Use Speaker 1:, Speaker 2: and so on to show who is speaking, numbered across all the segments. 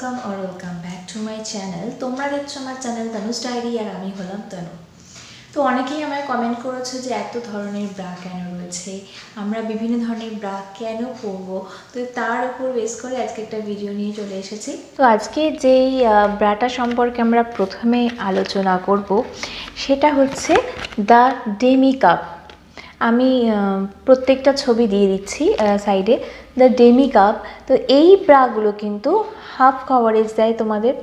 Speaker 1: Welcome or welcome back to my channel. তোমরা দেখছো আমার চ্যানেল তানুস ডায়েরি আর আমি হলাম তনু। তো অনেকেই আমায় কমেন্ট করেছে যে এত ধরনের ব্রা কেন রয়েছে, আমরা বিভিন্ন ধরনের ব্রা কেন পরবো। তো তার উপর বেস করে আজকে একটা ভিডিও নিয়ে চলে এসেছি। তো আজকে যেই ব্রাটা সম্পর্কে আমরা প্রথমে আলোচনা করব সেটা হচ্ছে দ্য ডেমি কাপ। আমি প্রত্যেকটা ছবি দিয়ে দিচ্ছি সাইডে। The demi cup. তো এই ব্রাগুলো কিন্তু হাফ কভারেজ দেয় তোমাদের।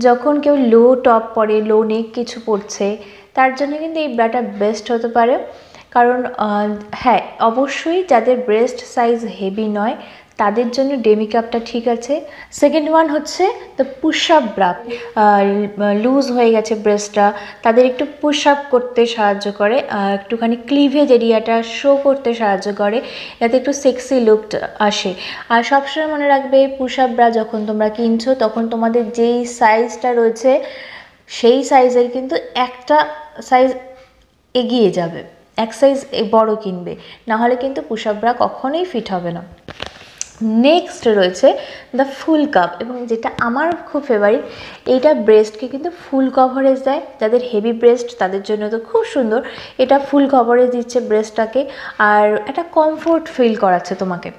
Speaker 1: যখন কেউ লো টপ পরে, লো নেক কিছু পরছে, তার জন্য কিন্তু এই ব্রাটা বেস্ট হতে পারে। কারণ হ্যাঁ, অবশ্যই যাদের ব্রেস্ট সাইজ হেভি নয় তাদের জন্য ডেমি কাপটা ঠিক আছে। সেকেন্ড ওয়ান হচ্ছে the push up bra. Loose হয়ে গেছে ব্রেস্টটা, তাদের একটু পুশ আপ করতে সাহায্য করে, একটুখানি ক্লিভেজ এরিয়াটা শো করতে সাহায্য করে, যাতে একটু সেক্সি লুক আসে। আর সবসময় মনে রাখবে, পুশ আপ ব্রা যখন তোমরা কিনছো তখন তোমাদের যেই সাইজটা রয়েছে সেই সাইজের কিন্তু একটা সাইজ এগিয়ে যাবে, এক সাইজ বড় কিনবে, নাহলে কিন্তু পুশ আপ ব্রা কখনোই ফিট হবে না। নেক্সট রয়েছে দ্য ফুল কাপ, এবং যেটা আমার খুব ফেভারিট, এইটা ব্রেস্টকে কিন্তু ফুল কভারেজ দেয়। যাদের হেভি ব্রেস্ট তাদের জন্য তো খুব সুন্দর, এটা ফুল কভারেজ দিচ্ছে ব্রেস্টটাকে, আর একটা কমফোর্ট ফিল করাচ্ছে তোমাকে।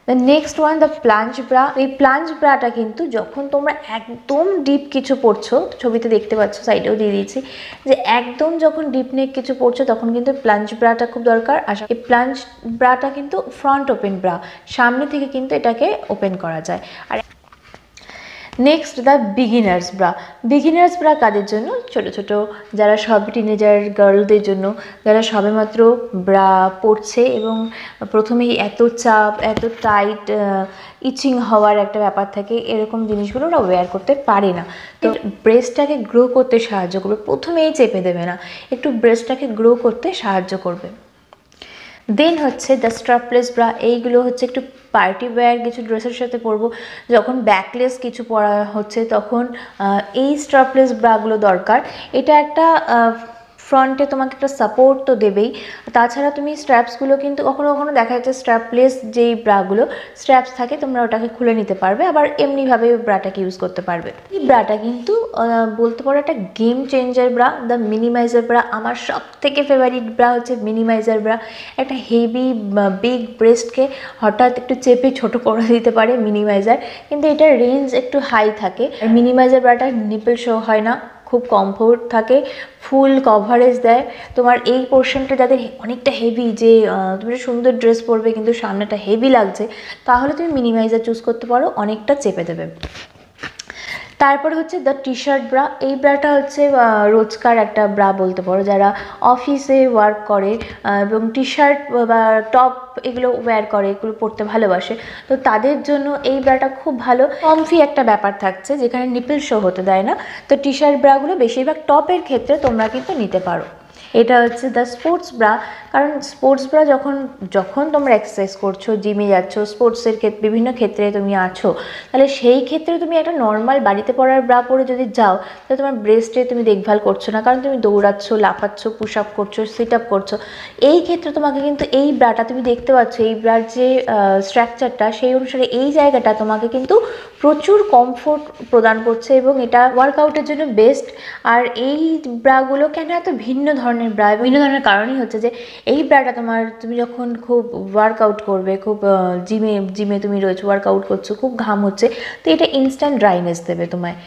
Speaker 1: The next one the plunge bra. এই প্লাঞ্জ ব্রাটা কিন্তু যখন তোমরা একদম ডিপ কিছু পড়ছো, ছবিতে দেখতে পাচ্ছ, সাইডেও দিয়ে দিয়েছি, যে একদম যখন ডিপ নেক কিছু পড়ছো তখন কিন্তু প্লাঞ্জ ব্রাটা খুব দরকার। আর এই প্লাঞ্জ ব্রাটা কিন্তু ফ্রন্ট ওপেন ব্রা, সামনে থেকে কিন্তু এটাকে ওপেন করা যায়। আর next the beginners bra. Beginners bra কাদের জন্য? ছোটো ছোটো যারা সব টিনেজার গার্লদের জন্য, যারা সবেমাত্র ব্রা পরছে এবং প্রথমেই এত চাপ, এত টাইট, ইচিং হওয়ার একটা ব্যাপার থাকে, এরকম জিনিসগুলো ওরা ওয়্যার করতে পারে না। তো ব্রেস্টটাকে গ্রো করতে সাহায্য করবে, প্রথমেই চেপে দেবে না, একটু ব্রেস্টটাকে গ্রো করতে সাহায্য করবে। দেন হচ্ছে দ্য স্ট্রাপলেস ব্রা। এইগুলো হচ্ছে একটু পার্টি ওয়্যার কিছু ড্রেসের সাথে পরবো, যখন ব্যাকলেস কিছু পরা হচ্ছে তখন এই স্ট্রাপলেস ব্রাগুলো দরকার। এটা একটা ফ্রন্টে তোমাকে একটা সাপোর্ট তো দেবেই, তাছাড়া তুমি স্ট্র্যাপসগুলো কিন্তু কখনো কখনো দেখা যাচ্ছে স্ট্র্যাপলেস যেই ব্রাগুলো স্ট্র্যাপস থাকে, তোমরা ওটাকে খুলে নিতে পারবে, আবার এমনিভাবে ব্রাটাকে ইউজ করতে পারবে। এই ব্রাটা কিন্তু বলতে পারো একটা game changer bra, the minimiser bra. আমার সব থেকে ফেভারিট ব্রা হচ্ছে মিনিমাইজার ব্রা। একটা হেভি বিগ ব্রেস্টকে হঠাৎ একটু চেপে ছোট করে দিতে পারে মিনিমাইজার, কিন্তু এটার রেঞ্জ একটু হাই থাকে। আর মিনিমাইজার ব্রাটা নিপল শো হয় না, খুব কমফোর্ট থাকে, ফুল কভারেজ দেয়। তোমার এই পোর্শনটা যাদের অনেকটা হেভি, যে তুমি সুন্দর ড্রেস পরবে কিন্তু সামনেটা হেভি লাগছে, তাহলে তুমি মিনিমাইজার চুজ করতে পারো, অনেকটা চেপে দেবে। তারপরে হচ্ছে দ্য টি শার্ট ব্রা। এই ব্রাটা হচ্ছে রোজকার একটা ব্রা বলতে পারো, যারা অফিসে ওয়ার্ক করে এবং টি শার্ট বা টপ এগুলো ওয়্যার করে, এগুলো পরতে ভালোবাসে, তো তাদের জন্য এই ব্রাটা খুব ভালো। কমফি একটা ব্যাপার থাকছে, যেখানে নিপল শো হতে দেয় না। তো টি শার্ট ব্রাগুলো বেশিরভাগ টপের ক্ষেত্রে তোমরা কিন্তু নিতে পারো। এটা হচ্ছে দ্য স্পোর্টস ব্রা। কারণ স্পোর্টস ব্রা যখন তোমরা এক্সারসাইজ করছো, জিমে যাচ্ছ, স্পোর্টসের ক্ষেত্রে বিভিন্ন ক্ষেত্রে তুমি আছো, তাহলে সেই ক্ষেত্রে তুমি একটা নর্মাল বাড়িতে পরার ব্রা পরে যদি যাও, তাহলে তোমার ব্রেস্টে তুমি দেখভাল করছো না, কারণ তুমি দৌড়াচ্ছ, লাফাচ্ছ, পুশ আপ করছো, সিট আপ করছো। এই ক্ষেত্রে তোমাকে কিন্তু এই ব্রাটা, তুমি দেখতে পাচ্ছ এই ব্রার যে স্ট্রাকচারটা, সেই অনুসারে এই জায়গাটা তোমাকে কিন্তু প্রচুর কমফোর্ট প্রদান করছে, এবং এটা ওয়ার্কআউটের জন্য বেস্ট। আর এই ব্রাগুলো কেন এত ভিন্ন ধরনের ব্রা? ভিন্ন ধরনের কারণই হচ্ছে যে এই ব্রাটা তুমি যখন খুব ওয়ার্কআউট করবে, খুব জিমে তুমি রয়েছো, ওয়ার্কআউট করছো, খুব ঘাম হচ্ছে, তো এটা ইনস্ট্যান্ট ড্রাইনেস দেবে তোমায়,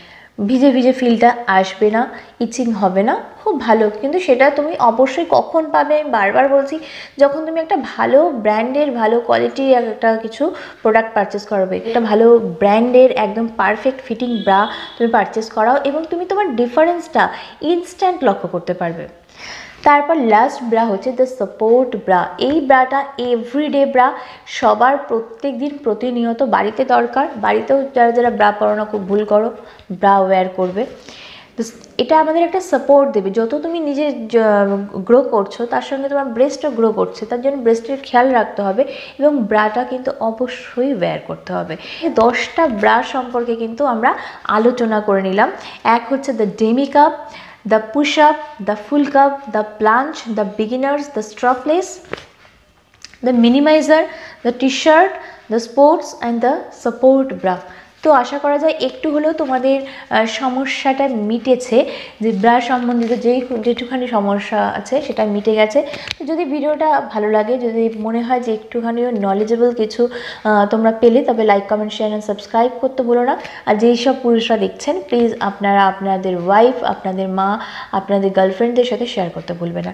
Speaker 1: ভিজে ভিজে ফিলটা আসবে না, ইচিং হবে না, খুব ভালো। কিন্তু সেটা তুমি অবশ্যই কখন পাবে, আমি বারবার বলছি, যখন তুমি একটা ভালো ব্র্যান্ডের, ভালো কোয়ালিটির একটা কিছু প্রোডাক্ট পারচেস করবে, একটা ভালো ব্র্যান্ডের একদম পারফেক্ট ফিটিং ব্রা তুমি পারচেস করাও, এবং তুমি তোমার ডিফারেন্সটা ইনস্ট্যান্ট লক্ষ্য করতে পারবে। তারপর লাস্ট ব্রা হচ্ছে দ্য সাপোর্ট ব্রা। এই ব্রাটা এভরিডে ব্রা, সবার প্রত্যেক দিন প্রতিনিয়ত বাড়িতে দরকার। বাড়িতেও যারা যারা ব্রা পরো না, খুব ভুল করো, ব্রা ওয়্যার করবে। এটা আমাদের একটা সাপোর্ট দেবে, যত তুমি নিজে গ্রো করছো তার সঙ্গে তোমার ব্রেস্টও গ্রো করছে, তার জন্য ব্রেস্টের খেয়াল রাখতে হবে, এবং ব্রাটা কিন্তু অবশ্যই ওয়্যার করতে হবে। 10টা ব্রা সম্পর্কে কিন্তু আমরা আলোচনা করে নিলাম। এক হচ্ছে the demi cup, the push-up, the full cup, the plunge, the beginners, the strapless, the minimizer, the t-shirt, the sports and the support bra. তো আশা করা যায় একটু হলেও তোমাদের সমস্যাটা মিটেছে, যে ব্রা সম্বন্ধিত যেটুখানি সমস্যা আছে সেটা মিটে গেছে। তো যদি ভিডিওটা ভালো লাগে, যদি মনে হয় যে একটুখানিও নলেজেবল কিছু তোমরা পেলে, তবে like comment share and subscribe করতে ভুলো না। আর যেই সব পুরুষরা দেখছেন, প্লিজ আপনারা আপনাদের ওয়াইফ, আপনাদের মা, আপনাদের গার্লফ্রেন্ডদের সাথে শেয়ার করতে ভুলবে না।